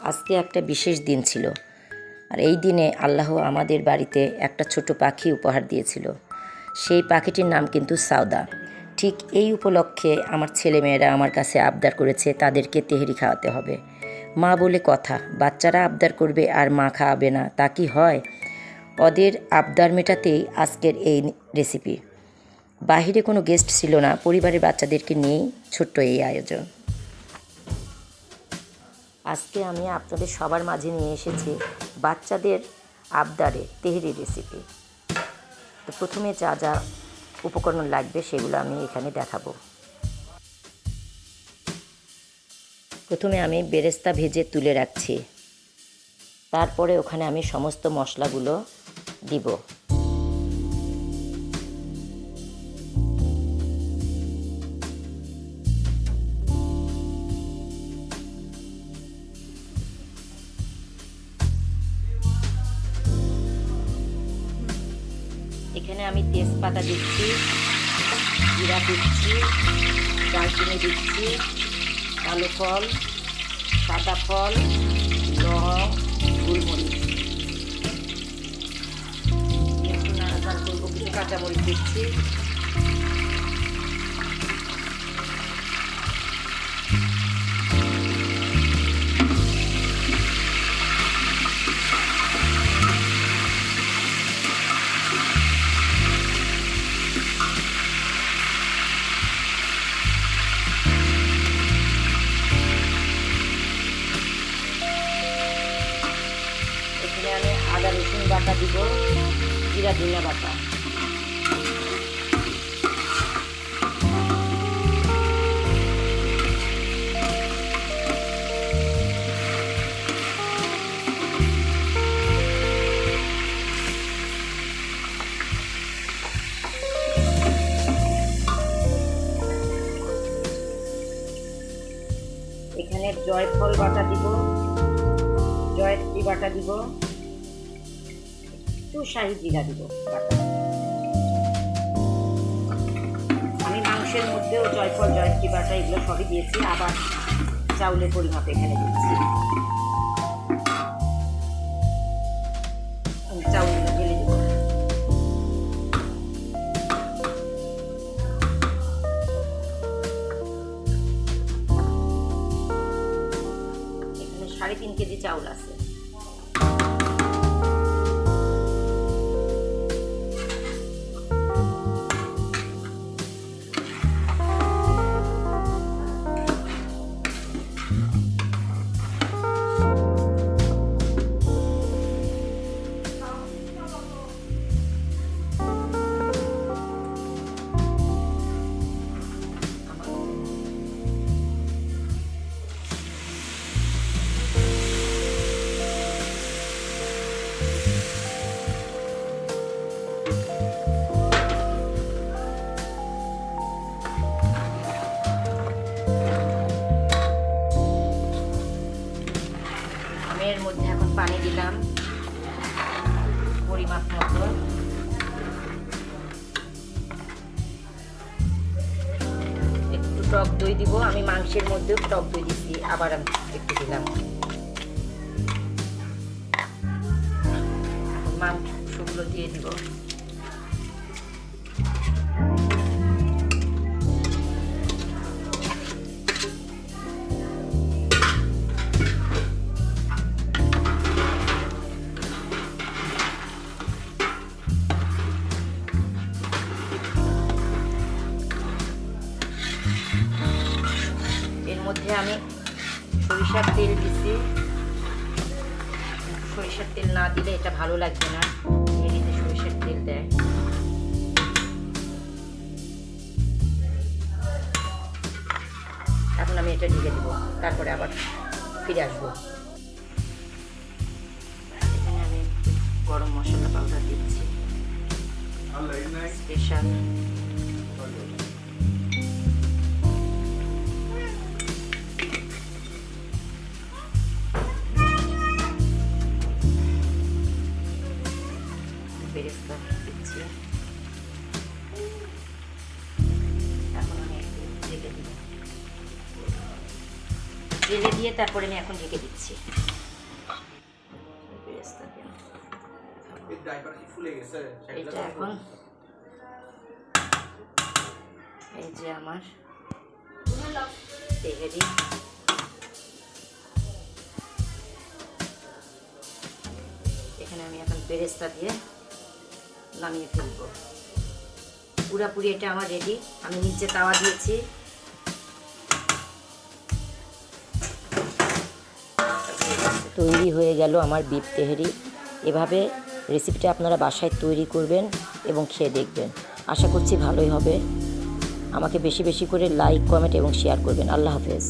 আজকে একটা বিশেষ দিন ছিল, আর এই দিনে আল্লাহ আমাদের বাড়িতে একটা ছোট পাখি উপহার দিয়েছিল। সেই পাখিটির নাম কিন্তু সাউদা। ঠিক এই উপলক্ষে আমার ছেলেমেয়েরা আমার কাছে আবদার করেছে তাদেরকে তেহরি খাওয়াতে হবে। মা বলে কথা, বাচ্চারা আবদার করবে আর মা খাওয়াবে না, তা কি হয়? ওদের আবদার মেটাতেই আজকের এই রেসিপি। বাহিরে কোনো গেস্ট ছিল না, পরিবারের বাচ্চাদেরকে নিয়েই ছোট্ট এই আয়োজন। আজকে আমি আপনাদের সবার মাঝে নিয়ে এসেছি বাচ্চাদের আবদারে তেহরি রেসিপি। তো প্রথমে যা যা উপকরণ লাগবে সেগুলো আমি এখানে দেখাবো। প্রথমে আমি বেরেস্তা ভেজে তুলে রাখছি, তারপরে ওখানে আমি সমস্ত মশলাগুলো দিব। এখানে আমি তেজপাতা দিচ্ছি, জিরা দিচ্ছি, দারচিনি দিচ্ছি, কালো ফল, সাদা ফল, লং, গোলমরিচ, একটু নাড়াচাড়া করবো, কিছু কাঁচামরিচ দিচ্ছি। এখানে আমি আদা রসুন বাটা দিব, জিরা ধনিয়া বাটা। এখানে জয়ফল বাটা দিব, জয়ত্রী বাটা দিব, একটু শাহি জিরা দিব বাটা। আমি মাংসের মধ্যেও জয়ফল জয়ত্রী বাটা এগুলো সবই দিয়েছি, আবার চাউলের পরিমাপ এখানে দিচ্ছি। চাউলগুলো ঢেলে দেবো। এখানে 3.5 কেজি চাউল আছে। এর মধ্যে এখন পানি দিলাম পরিমাপ মতো। একটু টক দই দিব, আমি মাংসের মধ্যেও টক দই দিচ্ছি, আবার আমি একটু দিলাম। মাংসগুলো দিয়ে দিব। এর মধ্যে আমি সরিষার তেল দিচ্ছি। সরিষার তেল না দিলে এটা ভালো লাগবে না, এমনিতে সরিষার তেল দেয়। এখন আমি এটা ঢেকে দেবো, তারপরে আবার ফিরে আসবো। এখানে আমি গরম মশলা পাউডার দিচ্ছি, স্পেশাল। বেরেস্তা দিচ্ছি। এখন আমি একটু ঢেকে দিব, ঢেলে দিয়ে তারপরে আমি এখন ঢেকে দিচ্ছি। এটা এখন এই যে আমার তেহেরি, এখানে আমি এখন বেরেস্তা দিয়ে নামিয়ে ফেলবো। পুরাপুরি এটা আমার রেডি। আমি নিচে তাওয়া দিয়েছি, তৈরি হয়ে গেল আমার বিফ তেহেরি। এভাবে রেসিপিটা আপনারা বাসায় তৈরি করবেন এবং খেয়ে দেখবেন। আশা করছি ভালোই হবে। আমাকে বেশি বেশি করে লাইক, কমেন্ট এবং শেয়ার করবেন। আল্লাহ হাফেজ।